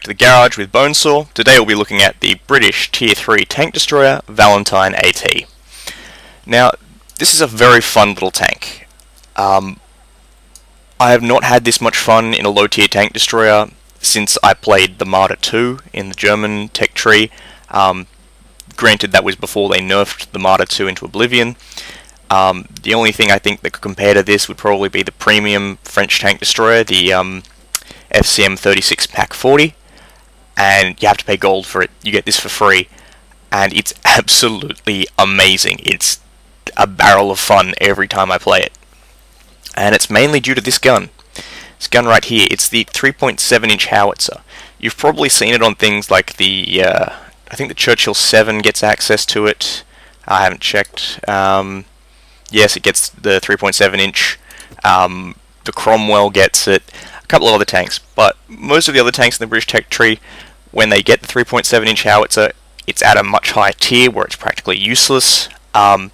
to the garage with Bonesaw. Today we'll be looking at the British Tier 3 tank destroyer, Valentine AT. Now, this is a very fun little tank. I have not had this much fun in a low tier tank destroyer since I played the Marder 2 in the German tech tree. Granted, that was before they nerfed the Marder 2 into oblivion. The only thing I think that could compare to this would probably be the premium French tank destroyer, the FCM 36 Pack 40, and you have to pay gold for it. You get this for free, and it's absolutely amazing. It's a barrel of fun every time I play it, and it's mainly due to this gun. This gun right here, it's the 3.7 inch howitzer. You've probably seen it on things like the, I think the Churchill 7 gets access to it. I haven't checked. Yes, it gets the 3.7 inch. The Cromwell gets it. A couple of other tanks, but most of the other tanks in the British tech tree, when they get the 3.7 inch howitzer, it's at a much higher tier where it's practically useless. And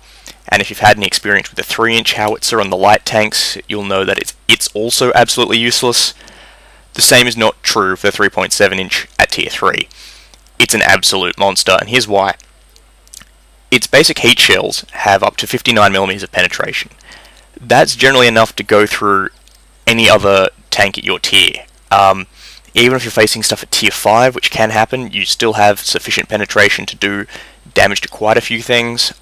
if you've had any experience with the 3 inch howitzer on the light tanks, you'll know that it's also absolutely useless. The same is not true for the 3.7 inch at tier 3. It's an absolute monster, and here's why. Its basic heat shells have up to 59mm of penetration. That's generally enough to go through any other tank at your tier. Even if you're facing stuff at tier 5, which can happen, you still have sufficient penetration to do damage to quite a few things.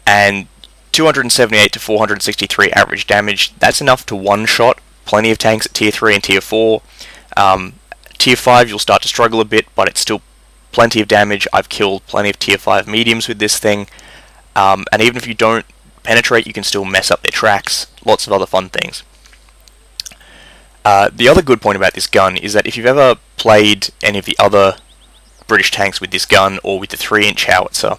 And 278 to 463 average damage, that's enough to one-shot plenty of tanks at tier 3 and tier 4. Tier 5 you'll start to struggle a bit, but it's still plenty of damage. I've killed plenty of tier 5 mediums with this thing. And even if you don't penetrate, you can still mess up their tracks. Lots of other fun things. The other good point about this gun is that if you've ever played any of the other British tanks with this gun or with the 3 inch howitzer,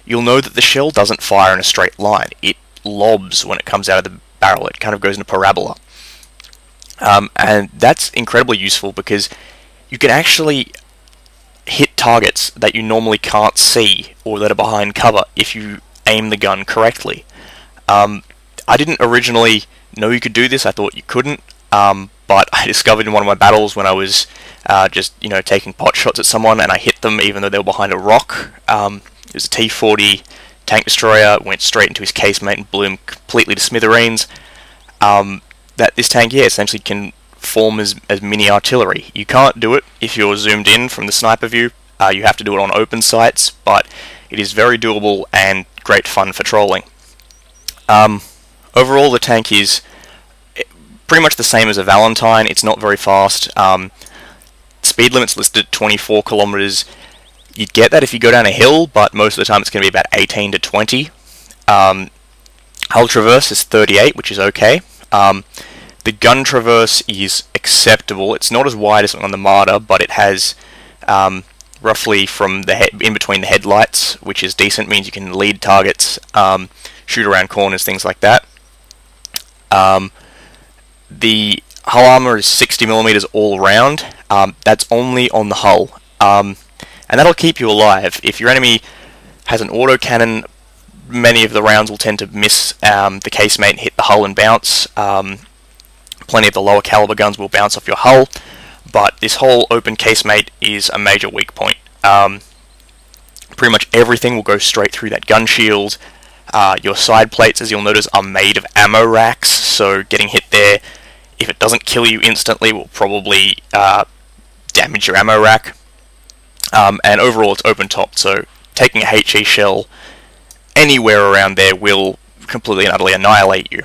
you'll know that the shell doesn't fire in a straight line. It lobs when it comes out of the barrel. It kind of goes in a parabola. And that's incredibly useful because you can actually hit targets that you normally can't see or that are behind cover if you aim the gun correctly. I didn't originally know you could do this. I thought you couldn't. But I discovered in one of my battles when I was just taking pot shots at someone, and I hit them even though they were behind a rock. It was a T-40 tank destroyer, went straight into his casemate and blew him completely to smithereens. That this tank here essentially can form as mini artillery. You can't do it if you're zoomed in from the sniper view. You have to do it on open sights, but it is very doable and great fun for trolling. Overall, the tank is pretty much the same as a Valentine. It's not very fast. Speed limit's listed at 24 kilometers. You'd get that if you go down a hill, but most of the time it's going to be about 18 to 20. Hull traverse is 38, which is okay. The gun traverse is acceptable. It's not as wide as on the Marder, but it has roughly from the in between the headlights, which is decent. Means you can lead targets, shoot around corners, things like that. The hull armor is 60mm all round. That's only on the hull, and that'll keep you alive. If your enemy has an autocannon, many of the rounds will tend to miss the casemate and hit the hull and bounce. Plenty of the lower caliber guns will bounce off your hull, but this whole open casemate is a major weak point. Pretty much everything will go straight through that gun shield. Your side plates, as you'll notice, are made of ammo racks, so getting hit there, if it doesn't kill you instantly, will probably damage your ammo rack. And overall it's open topped, so taking a HE shell anywhere around there will completely and utterly annihilate you.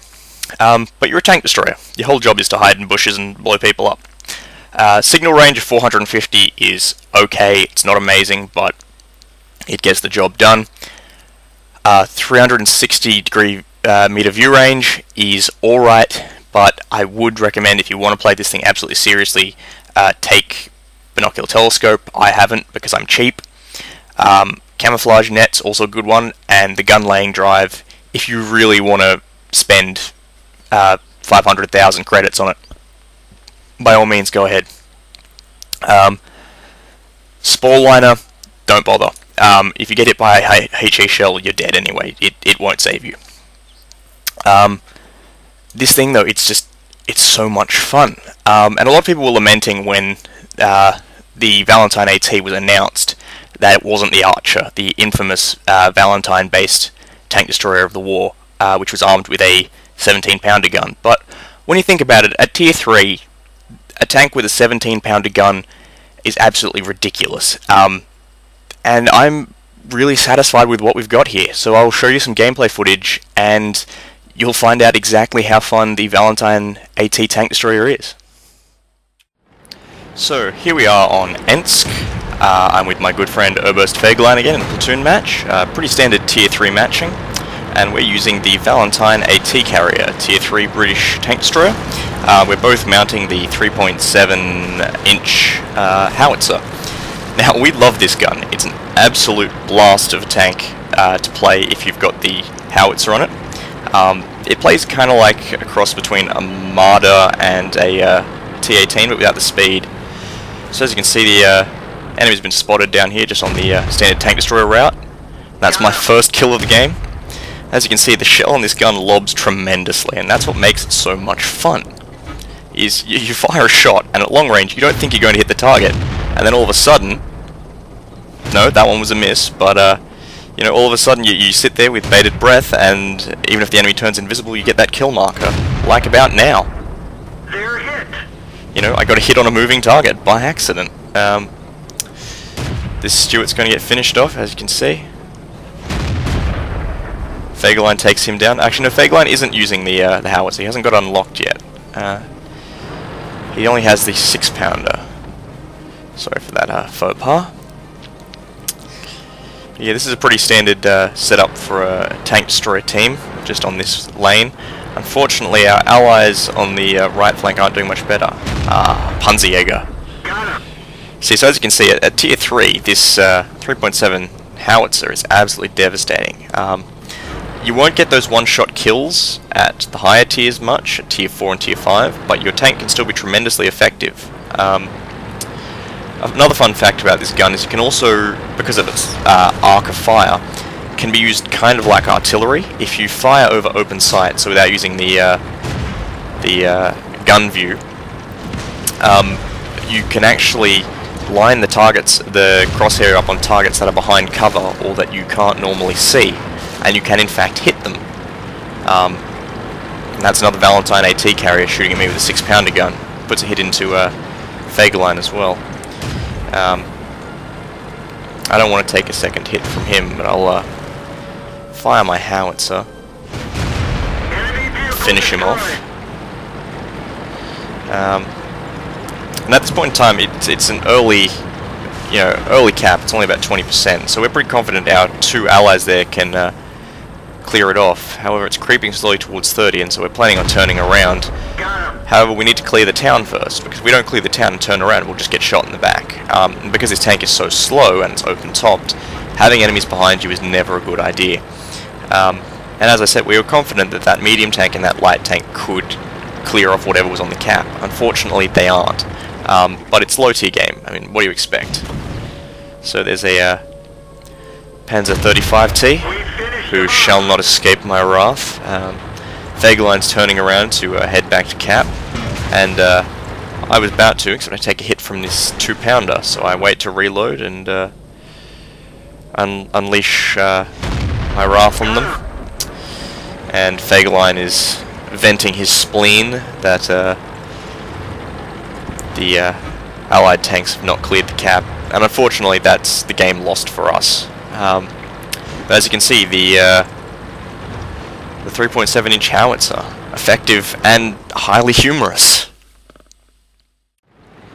But you're a tank destroyer. Your whole job is to hide in bushes and blow people up. Signal range of 450 is okay. It's not amazing, but it gets the job done. 360 degree meter view range is alright, but I would recommend, if you want to play this thing absolutely seriously, take binocular telescope. I haven't because I'm cheap. Camouflage net's also a good one, and the gun laying drive, if you really want to spend 500,000 credits on it, by all means go ahead. Spore liner, don't bother. If you get hit by a HE shell, you're dead anyway. It won't save you. This thing though, it's so much fun. And a lot of people were lamenting when the Valentine AT was announced, that it wasn't the Archer, the infamous Valentine-based tank destroyer of the war, which was armed with a 17-pounder gun. But when you think about it, at Tier 3, a tank with a 17-pounder gun is absolutely ridiculous. And I'm really satisfied with what we've got here. So I'll show you some gameplay footage, and you'll find out exactly how fun the Valentine AT tank destroyer is. So here we are on Ensk. I'm with my good friend Oberst Fegelein again in a platoon match. Pretty standard Tier 3 matching. And we're using the Valentine AT Carrier, Tier 3 British tank destroyer. We're both mounting the 3.7-inch howitzer. Now, we love this gun. It's an absolute blast of a tank to play if you've got the howitzer on it. It plays kind of like a cross between a Marder and a T-18, but without the speed. So as you can see, the enemy's been spotted down here just on the standard tank destroyer route. That's my first kill of the game. As you can see, the shell on this gun lobs tremendously, and that's what makes it so much fun. Is you fire a shot, and at long range, you don't think you're going to hit the target, and then all of a sudden, no, that one was a miss, but you know, all of a sudden you sit there with bated breath, and even if the enemy turns invisible, you get that kill marker, like about now. They're hit. You know, I got a hit on a moving target by accident. This Stuart's going to get finished off, as you can see. Fegelein takes him down. Actually, no, Fegelein isn't using the howitzer. He hasn't got unlocked yet. He only has the 6-pounder. Sorry for that faux pas. Yeah, this is a pretty standard setup for a tank destroyer team, just on this lane. Unfortunately, our allies on the right flank aren't doing much better. Panzerjäger. See, so as you can see, at Tier 3, this 3.7 howitzer is absolutely devastating. You won't get those one-shot kills at the higher tiers much, at Tier 4 and Tier 5, but your tank can still be tremendously effective. Another fun fact about this gun is you can also, because of its arc of fire, can be used kind of like artillery. If you fire over open sight, so without using the gun view, you can actually line the targets, the crosshair up on targets that are behind cover or that you can't normally see, and you can in fact hit them. And that's another Valentine AT carrier shooting at me with a 6-pounder gun. Puts a hit into Fegelein as well. I don't want to take a second hit from him, but I'll fire my howitzer, finish him off. And at this point in time, it's an early cap. It's only about 20%, so we're pretty confident our two allies there can clear it off. However, it's creeping slowly towards 30, and so we're planning on turning around. However, we need to clear the town first, because if we don't clear the town and turn around, we'll just get shot in the back. And because this tank is so slow and it's open-topped, having enemies behind you is never a good idea. And as I said, we were confident that that medium tank and that light tank could clear off whatever was on the cap. Unfortunately, they aren't. But it's low-tier game. I mean, what do you expect? So there's a Panzer 35T, who shall not escape my wrath. Fegelein's turning around to head back to cap, and I was about to, except I take a hit from this 2-pounder, so I wait to reload and unleash my wrath on them. And Fegelein is venting his spleen that the allied tanks have not cleared the cap, and unfortunately that's the game lost for us. But as you can see, the 3.7-inch howitzer, effective and highly humorous.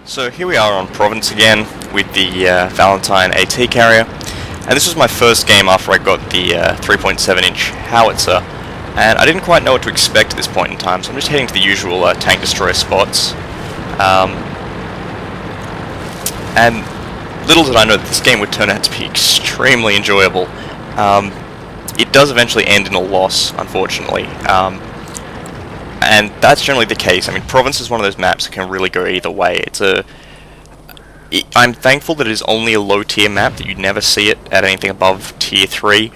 So here we are on Province again with the Valentine AT Carrier, and this was my first game after I got the 3.7-inch howitzer, and I didn't quite know what to expect at this point in time, so I'm just heading to the usual tank destroyer spots. And little did I know that this game would turn out to be extremely enjoyable. It does eventually end in a loss, unfortunately, and that's generally the case. I mean, Province is one of those maps that can really go either way. I'm thankful that it is only a low-tier map, that you never see it at anything above Tier 3,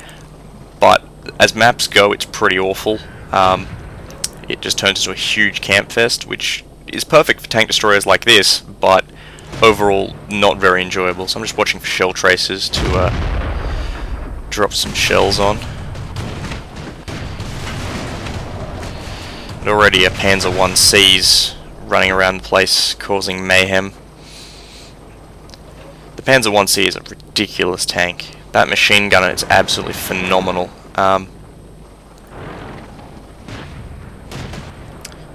but as maps go, it's pretty awful. It just turns into a huge camp fest, which is perfect for tank destroyers like this, but overall not very enjoyable. So I'm just watching for shell tracers to drop some shells on. And already a Panzer 1C's running around the place causing mayhem. The Panzer 1C is a ridiculous tank. That machine gunner is absolutely phenomenal.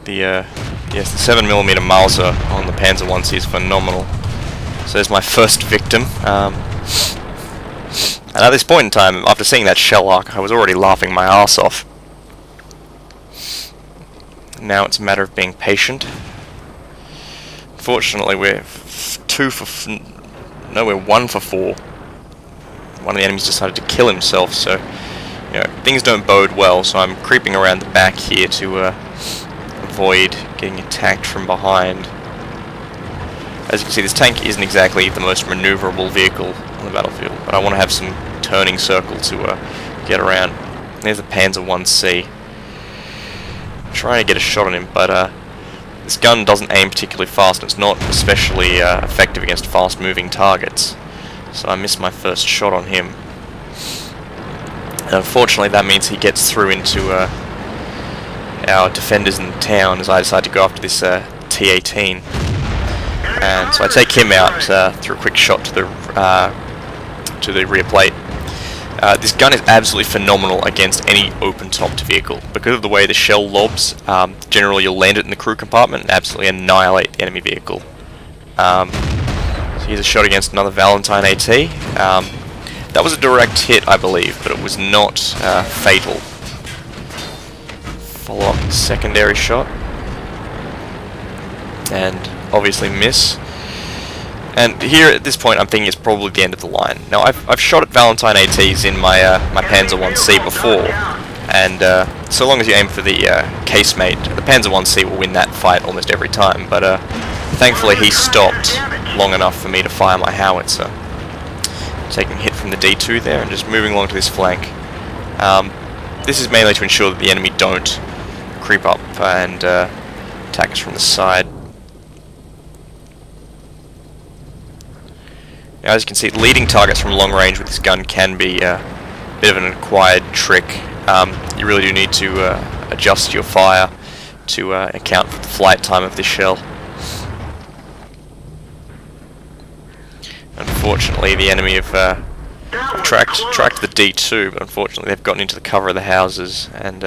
Yes, the 7mm Mauser on the Panzer 1C is phenomenal. So there's my first victim. And at this point in time, after seeing that shell arc, I was already laughing my ass off. Now it's a matter of being patient. Fortunately, we're 1 for 4. One of the enemies decided to kill himself, so you know, things don't bode well. So I'm creeping around the back here to avoid getting attacked from behind. As you can see, this tank isn't exactly the most maneuverable vehicle on the battlefield, but I want to have some turning circle to get around. There's the Panzer 1C. I'm trying to get a shot on him, but this gun doesn't aim particularly fast, and it's not especially effective against fast-moving targets. So I missed my first shot on him. And unfortunately, that means he gets through into our defenders in the town as I decide to go after this T-18. And so I take him out through a quick shot to the rear plate. This gun is absolutely phenomenal against any open-topped vehicle. Because of the way the shell lobs, generally you'll land it in the crew compartment and absolutely annihilate the enemy vehicle. So here's a shot against another Valentine AT. That was a direct hit, I believe, but it was not fatal. Follow up secondary shot. And obviously miss. And here at this point I'm thinking it's probably the end of the line. Now I've shot at Valentine ATs in my my Panzer 1C before, and so long as you aim for the casemate, the Panzer 1C will win that fight almost every time. But thankfully he stopped long enough for me to fire my howitzer. Taking a hit from the D2 there and just moving along to this flank. This is mainly to ensure that the enemy don't creep up and attack us from the side. Now, as you can see, leading targets from long range with this gun can be a bit of an acquired trick. You really do need to adjust your fire to account for the flight time of this shell. Unfortunately, the enemy have tracked the D2, but unfortunately they've gotten into the cover of the houses, and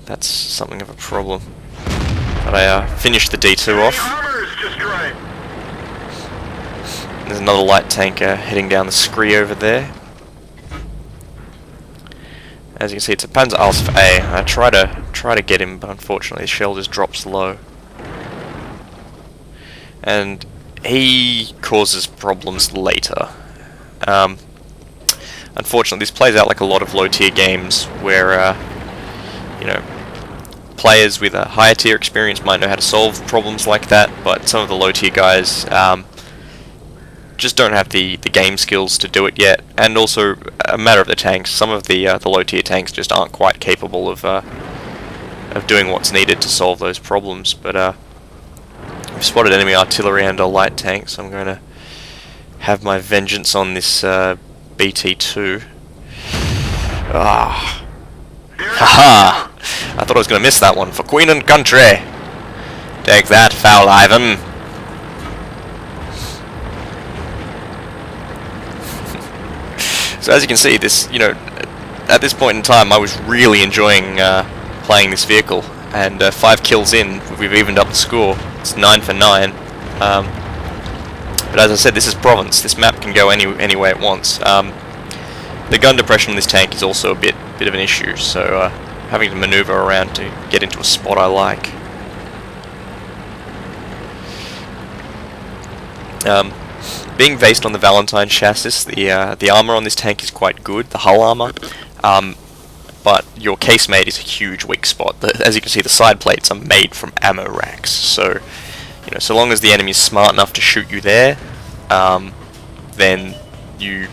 that's something of a problem. But I finished the D2 off. There's another light tank heading down the scree over there. As you can see, it's a Panzer Alpha A. I try to get him, but unfortunately the shell just drops low. And he causes problems later. Unfortunately, this plays out like a lot of low-tier games where, you know, players with a higher tier experience might know how to solve problems like that, but some of the low-tier guys just don't have the game skills to do it yet. And also, a matter of the tanks, some of the low-tier tanks just aren't quite capable of doing what's needed to solve those problems. But I've spotted enemy artillery and a light tank, so I'm going to have my vengeance on this BT-2. Ah. Haha! I thought I was going to miss that one. For Queen and Country! Take that, foul Ivan! So as you can see, this, you know, at this point in time I was really enjoying playing this vehicle, and 5 kills in, we've evened up the score. It's 9 for 9. But as I said, this is Province. This map can go any way it wants. The gun depression on this tank is also a bit of an issue, so having to maneuver around to get into a spot I like. Being based on the Valentine chassis, the armor on this tank is quite good, the hull armor, but your casemate is a huge weak spot. As you can see, the side plates are made from ammo racks, so you know, so long as the enemy is smart enough to shoot you there, then you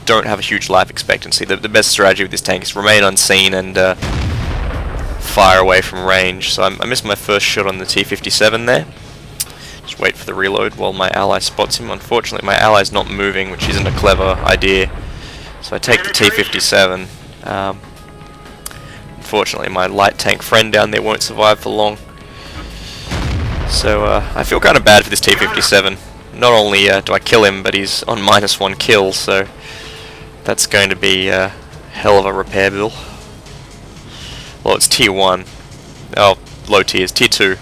don't have a huge life expectancy. The best strategy with this tank is remain unseen and fire away from range. So I missed my first shot on the T-57 there. Just wait for the reload while my ally spots him. Unfortunately, my ally's not moving, which isn't a clever idea. So I take the T-57. Unfortunately, my light tank friend down there won't survive for long. So I feel kind of bad for this T-57. Not only do I kill him, but he's on -1 kill, so that's going to be a hell of a repair bill. Well, it's tier 1. Oh, low tiers, tier 2.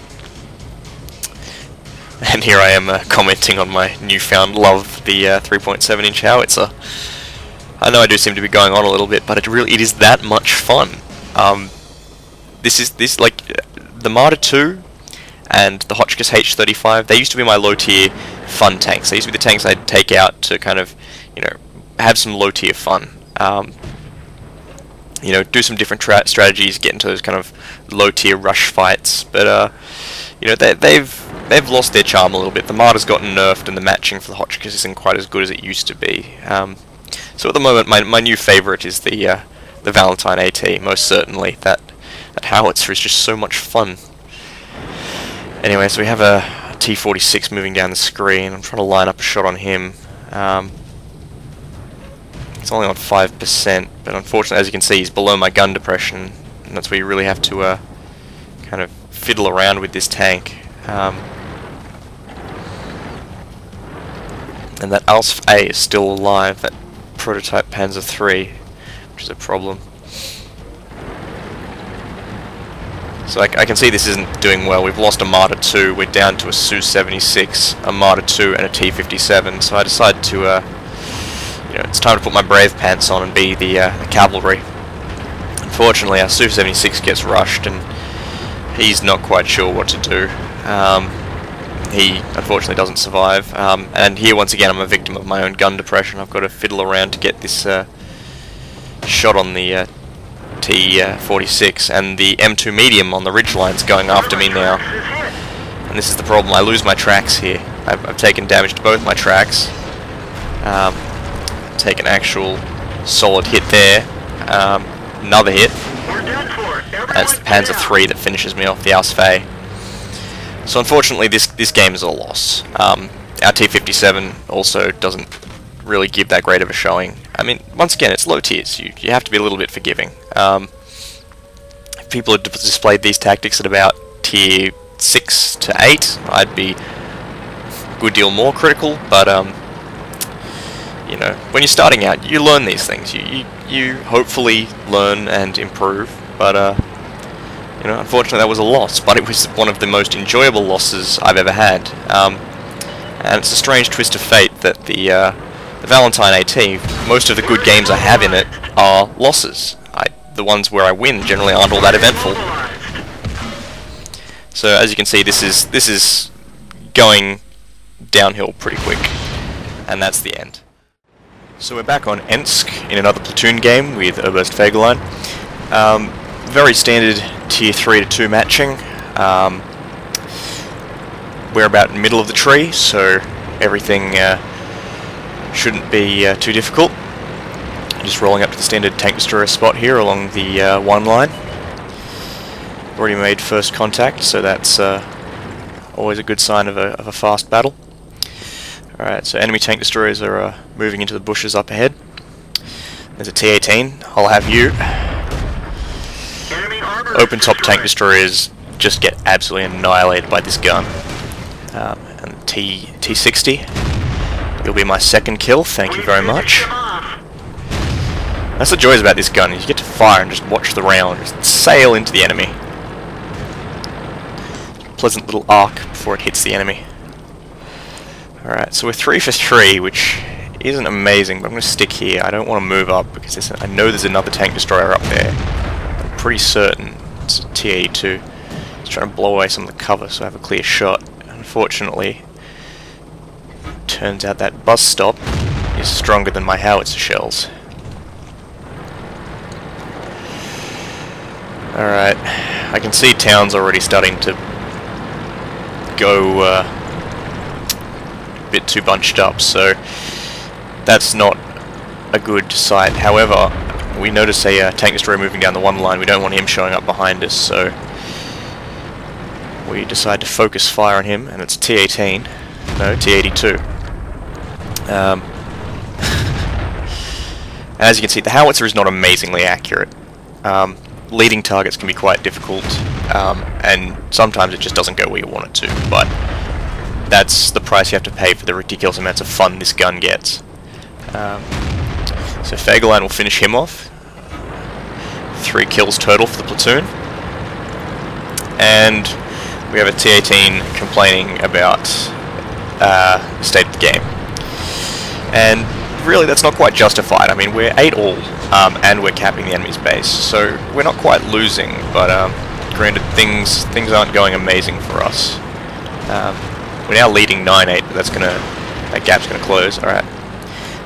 And here I am commenting on my newfound love for the 3.7-inch howitzer. I know I do seem to be going on a little bit, but it is that much fun. This like the Marder 2 and the Hotchkiss H35. They used to be my low tier fun tanks. They used to be the tanks I'd take out to kind of, you know, have some low tier fun. You know, do some different strategies, get into those kind of low tier rush fights. But you know, they've lost their charm a little bit. The Marder's gotten nerfed, and the matching for the Hotchkiss isn't quite as good as it used to be. So at the moment, my new favourite is the Valentine AT. Most certainly, that howitzer is just so much fun. Anyway, so we have a T-46 moving down the screen. I'm trying to line up a shot on him. It's only on 5%, but unfortunately, as you can see, he's below my gun depression, and that's where you really have to kind of fiddle around with this tank. And that ALSF A is still alive, that prototype Panzer III, which is a problem. So I can see this isn't doing well. We've lost a Marder 2, we're down to a Su-76, a Marder 2 and a T-57, so I decided to, you know, it's time to put my brave pants on and be the cavalry. Unfortunately, our Su-76 gets rushed and he's not quite sure what to do. He unfortunately doesn't survive, and here once again I'm a victim of my own gun depression. I've got to fiddle around to get this shot on the T-46, and the M2 medium on the ridgeline's going after me now. And this is the problem, I lose my tracks here. I've taken damage to both my tracks. Taken actual solid hit there. Another hit. That's the Panzer III that finishes me off, the ALSF A. So unfortunately this game is a loss. Our T-57 also doesn't really give that great of a showing. I mean, once again, it's low tiers. You have to be a little bit forgiving. If people had displayed these tactics at about tier 6 to 8, I'd be a good deal more critical, but you know, when you're starting out, you learn these things. You hopefully learn and improve, but you know, unfortunately that was a loss, but it was one of the most enjoyable losses I've ever had. And it's a strange twist of fate that the Valentine AT, most of the good games I have in it are losses. The ones where I win generally aren't all that eventful. So as you can see, this is going downhill pretty quick, and that's the end. So we're back on Ensk in another platoon game with Oberst Fegelein. Very standard tier 3 to 2 matching. We're about in the middle of the tree, so everything shouldn't be too difficult. Just rolling up to the standard tank destroyer spot here along the 1 line. Already made first contact, so that's always a good sign of a fast battle. Alright, so enemy tank destroyers are moving into the bushes up ahead. There's a T-18, I'll have you. Open top tank destroyers just get absolutely annihilated by this gun. And T-60, you'll be my second kill, thank you very much. That's the joys about this gun, is you get to fire and just watch the round, just sail into the enemy. Pleasant little arc before it hits the enemy. Alright, so we're 3 for 3, which isn't amazing, but I'm going to stick here. I don't want to move up, because I know there's another tank destroyer up there. I'm pretty certain it's a T-82. Just trying to blow away some of the cover so I have a clear shot. Unfortunately, turns out that bus stop is stronger than my howitzer shells. Alright, I can see town's already starting to go a bit too bunched up, so that's not a good sight. However, we notice a tank destroyer moving down the 1 line. We don't want him showing up behind us, so we decide to focus fire on him, and it's T-18, no, T-82. As you can see, the howitzer is not amazingly accurate. Leading targets can be quite difficult, and sometimes it just doesn't go where you want it to, but that's the price you have to pay for the ridiculous amounts of fun this gun gets. So Fagleline will finish him off. 3 kills total for the platoon. And we have a T-18 complaining about the state of the game. And really, that's not quite justified. I mean, we're 8 all, and we're capping the enemy's base, so we're not quite losing, but granted, things aren't going amazing for us. We're now leading 9-8, but that gap's gonna close. Alright.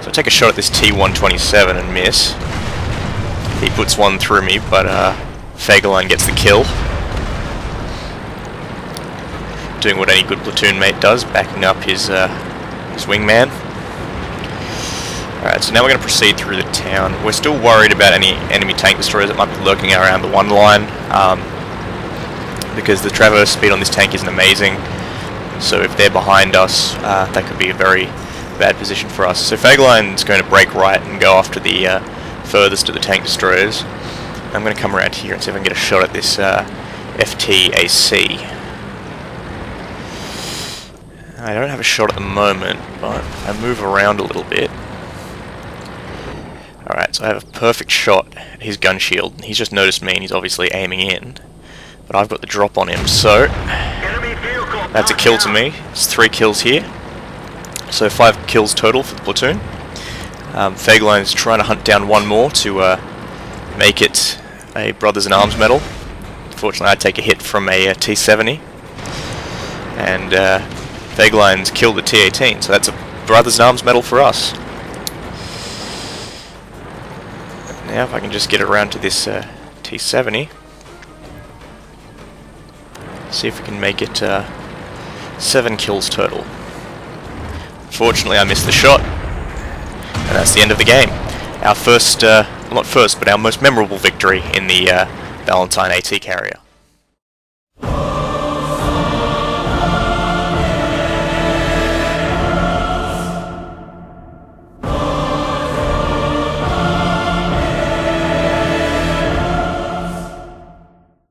So I take a shot at this T-127 and miss. He puts one through me, but Fagleline gets the kill. Doing what any good platoon mate does, backing up his wingman. Alright, so now we're going to proceed through the town. We're still worried about any enemy tank destroyers that might be lurking around the 1 line, because the traverse speed on this tank isn't amazing. So if they're behind us, that could be a very bad position for us. So Fagline's going to break right and go after the furthest of the tank destroyers. I'm going to come around here and see if I can get a shot at this FTAC. I don't have a shot at the moment, but I move around a little bit. Alright, so I have a perfect shot at his gun shield. He's just noticed me and he's obviously aiming in. But I've got the drop on him, so that's a kill to me. It's 3 kills here. So 5 kills total for the platoon. Fagline is trying to hunt down 1 more to make it a Brothers in Arms medal. Unfortunately, I take a hit from a T-70. And Fagline's killed the T-18, so that's a Brothers in Arms medal for us. Now if I can just get around to this T-70. See if we can make it 7 kills total. Unfortunately, I missed the shot. And that's the end of the game. Our first, well, not first, but our most memorable victory in the Valentine AT Carrier.